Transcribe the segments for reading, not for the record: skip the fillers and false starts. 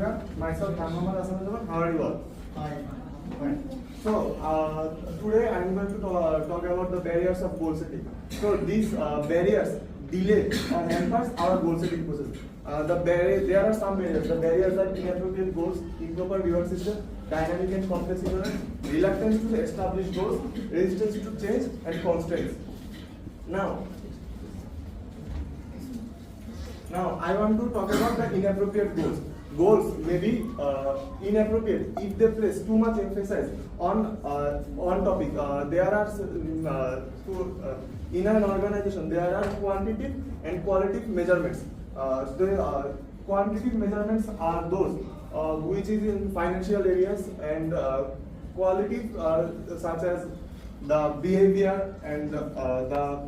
everyone. Myself, Emon Roni. How are you all? Fine. So, today I am going to talk about the barriers of goal setting. So, these barriers delay or hampers our goal setting process. There are some barriers. The barriers are inappropriate goals, improper reward system, dynamic and complex environment, reluctance to establish goals, resistance to change, and constraints. Now, I want to talk about the inappropriate goals. Goals may be inappropriate if they place too much emphasis on topic. In an organization, there are quantitative and qualitative measurements. The quantitative measurements are those which is in financial areas, and qualitative such as the behavior and the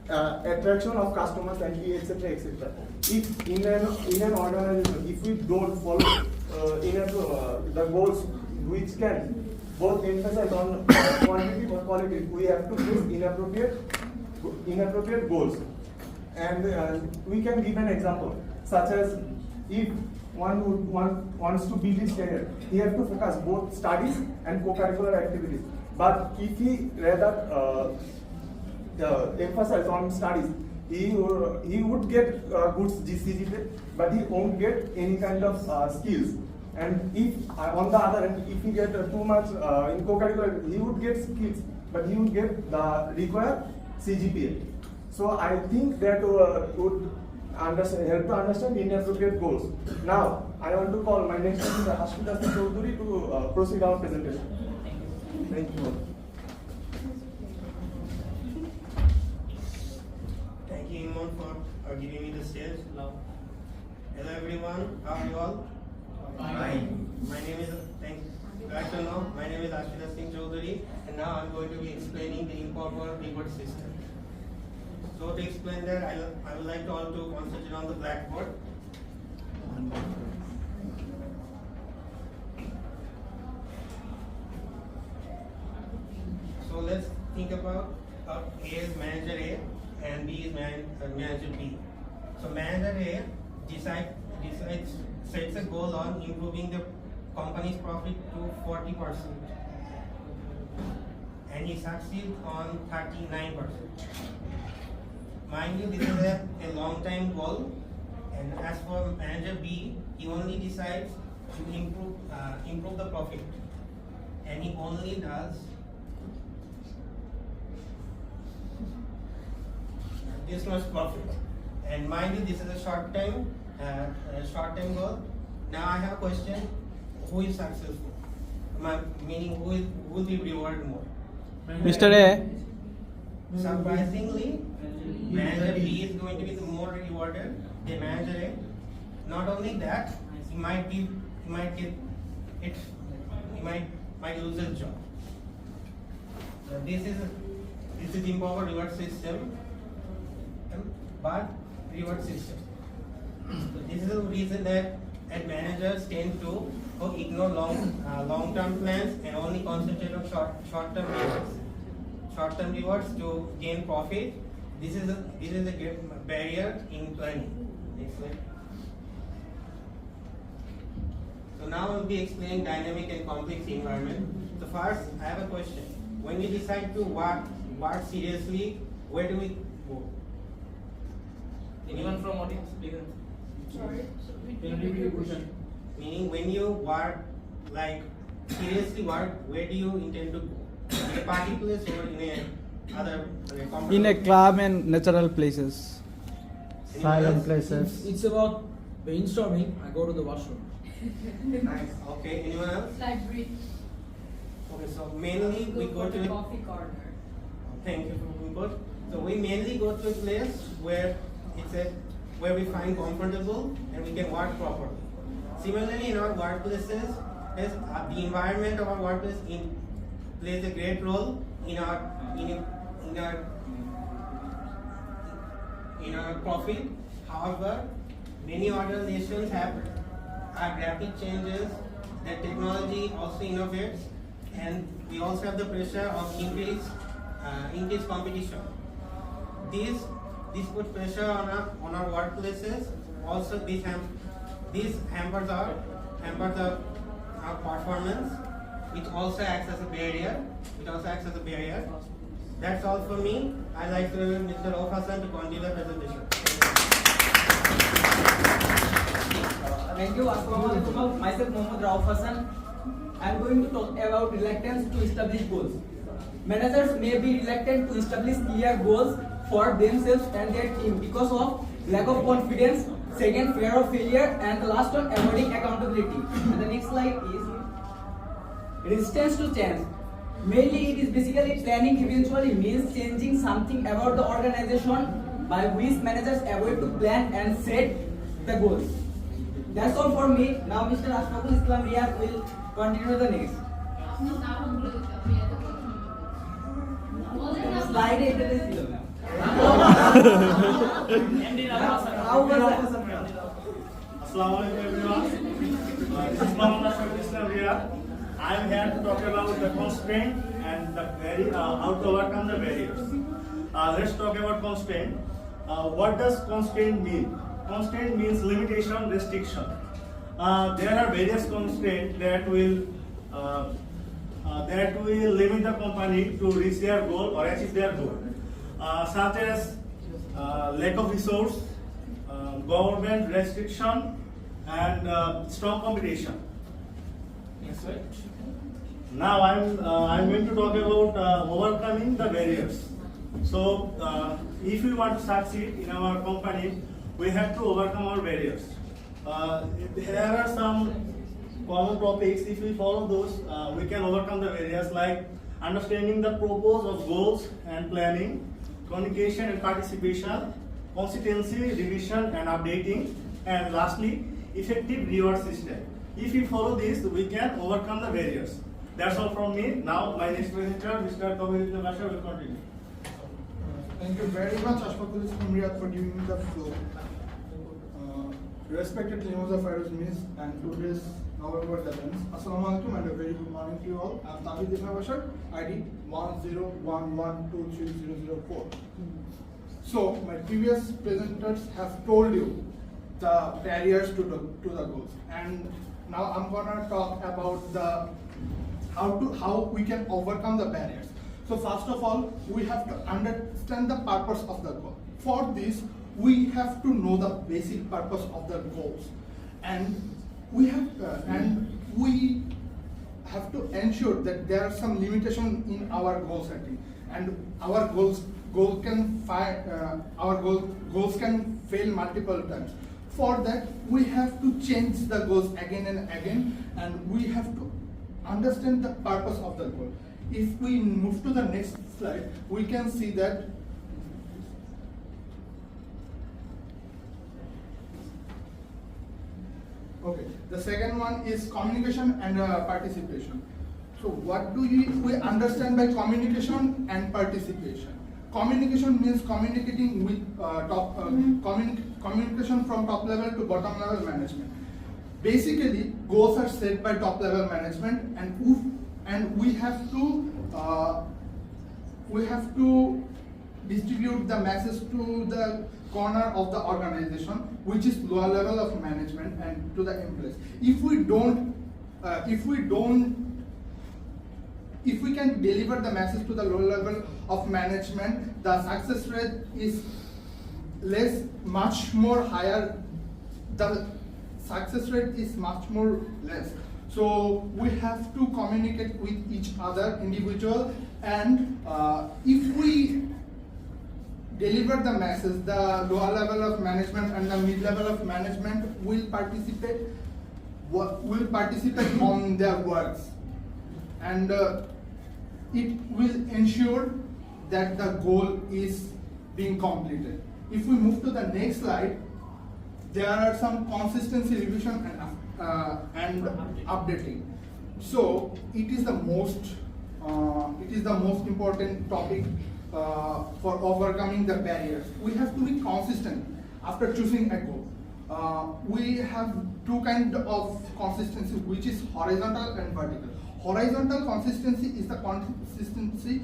attraction of customers and etc. etc. If in an organization, if we don't follow the goals which can both emphasize on quantitative or qualitative, we have to use inappropriate goals. And we can give an example, such as if one wants to build his career, he has to focus both studies and co-curricular activities. But if he rather emphasize on studies, he would get good CGPA, but he won't get any kind of skills. And if on the other hand, if he get too much in co-curricular, he would get skills, but he would get the required CGPA. So I think that would help to understand inappropriate goals. Now I want to call my next speaker, Ashrar to proceed our presentation. Thank you. Thank you, Emon, for giving me the stage. Hello everyone, how are you all? Fine. My name is Ashrar Singh Chaudhary, and now I'm going to be explaining the improper reward system. So to explain that, I would like to all to concentrate on the blackboard. So let's think about A is manager A and B is manager B. So manager A sets a goal on improving the company's profit to 40%, and he succeeds on 39%. Mind you, this is a long-time goal, and as for manager B, he only decides to improve the profit, and he only does this much profit. And mind you, this is a short-term goal. Now I have a question: who is successful? Meaning, who will be rewarded more? Mr. A. Surprisingly, manager B is going to be the more rewarded than manager A. Not only that, he might lose his job. This is improper reward system, but reward system. So this is the reason that managers tend to ignore long-term plans and only concentrate on short-term rewards. Short-term rewards to gain profit. This is a great barrier in planning. Next slide. So now we'll be explaining dynamic and complex environment. So first, I have a question. When we decide to work seriously, where do we go? Anyone from audience? Sorry. Meaning, when you work, seriously work, where do you intend to go? In a party place or In a club and natural places. Silent places. It's about brainstorming. I go to the washroom. Nice. Okay. Anyone else? Library. Okay. So mainly we go to coffee corner. Thank you for input. So we mainly go to a place where we find comfortable and we can work properly. Similarly, in our workplaces, the environment of our workplace plays a great role in our profit. However, many organizations have rapid changes that technology also innovates, and we also have the pressure of increased competition. This puts pressure on our workplaces. Also, these hampers our hamper our performance. It also acts as a barrier. That's all for me. I'd like to Mr. Rauf Hassan to continue the presentation. Thank you. Assalamualaikum. Myself Mohammad Rauf Hassan. I am going to talk about reluctance to establish goals. Managers may be reluctant to establish clear goals for themselves and their team because of lack of confidence, second, fear of failure, and the last one, avoiding accountability. And the next slide is resistance to change. Mainly, it is basically planning eventually means changing something about the organization by which managers avoid to plan and set the goals. That's all for me. Now, Mr. Ashfaqul Islam Riad will continue the next. Slide it is How was that? Assalamualaikum everyone. This is Mohammad Ashfaqul Islam Riad. I am here to talk about the constraint and how to overcome the barriers. Let's talk about constraint. What does constraint mean? Constraint means limitation, restriction. There are various constraints that will limit the company to reach their goal or achieve their goal, such as lack of resource, government restriction, and strong competition. Now I'm going to talk about overcoming the barriers. So if we want to succeed in our company, we have to overcome our barriers. There are some common topics. If we follow those, we can overcome the barriers like understanding the purpose of goals and planning, communication and participation, consistency, revision and updating, and lastly, effective reward system. If we follow this, we can overcome the barriers. That's all from me. Now, my next presenter, Mr. Kabir Basha, will continue. Thank you very much, Ashfaqul Islam Riad, for giving me the floor. Respected members of Miss and today's November 11th. Assalamu alaikum and a very good morning to you all. I'm Tabid Ibn Bashar, ID 1011230004. So, my previous presenters have told you the barriers to the goals, and now I'm gonna talk about the how we can overcome the barriers. So first of all, we have to understand the purpose of the goal. For this, we have to know the basic purpose of the goals, and we have to ensure that there are some limitation in our goal setting, and our goals can fail multiple times. For that, we have to change the goals again and again, and we have to understand the purpose of the goal. If we move to the next slide, we can see that the second one is communication and participation. So what do we understand by communication and participation? Communication means communicating with communication from top level to bottom level management. Basically, goals are set by top level management, and we have to distribute the message to the corner of the organization, which is lower level of management, and to the employees. If we can deliver the message to the lower level of management, the success rate is much more higher. The success rate is much more less. So we have to communicate with each other, individual, and if we deliver the message, the lower level of management and the mid level of management will participate on their works, and it will ensure that the goal is being completed. If we move to the next slide, there are some consistency, revision, and updating. So it is the most important topic for overcoming the barriers. We have to be consistent after choosing a goal. We have two kinds of consistency, which is horizontal and vertical. Horizontal consistency is the consistency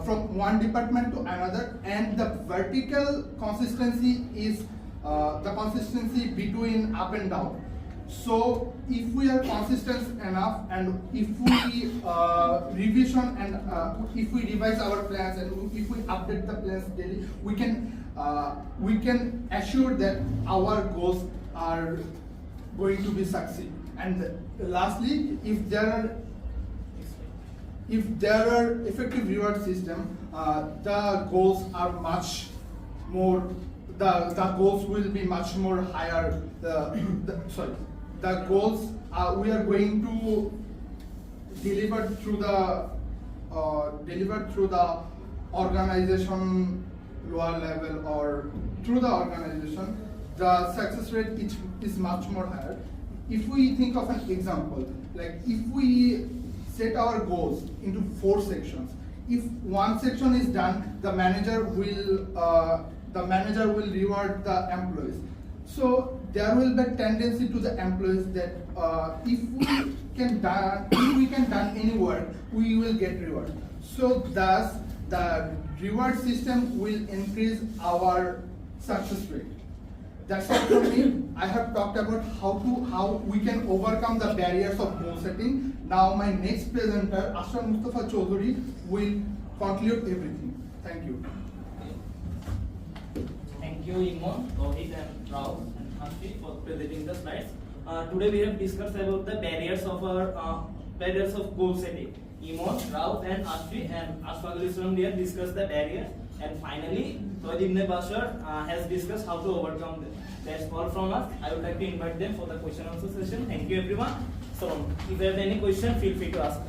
from one department to another, and the vertical consistency is the consistency between up and down. So if we are consistent enough, and if we revision and if we revise our plans, and if we update the plans daily, we can assure that our goals are going to be succeed. And lastly, if there are effective reward system, the goals are much more. The goals will be much more higher. The goals we are going to deliver through the organization lower level or through the organization. The success rate is much more higher. If we think of an example, like if we set our goals into 4 sections, if one section is done, the manager will reward the employees. So there will be a tendency to the employees that if we can done any work, we will get reward. So thus the reward system will increase our success rate. That's all from me. I have talked about how we can overcome the barriers of goal setting. Now my next presenter, Ashrar Mustafa Choudhury, will conclude everything. Thank you. Thank you, Emon, Rohit, and Rao and Ashfi for presenting the slides. Today we have discussed about the barriers of goal setting. Emon, Rao, and Ashfi and Ashfaqul Islam have discussed the barriers, and finally Rohit Ibn Bashar has discussed how to overcome them. That's all from us. I would like to invite them for the question answer session. Thank you, everyone. So if you have any question, feel free to ask us.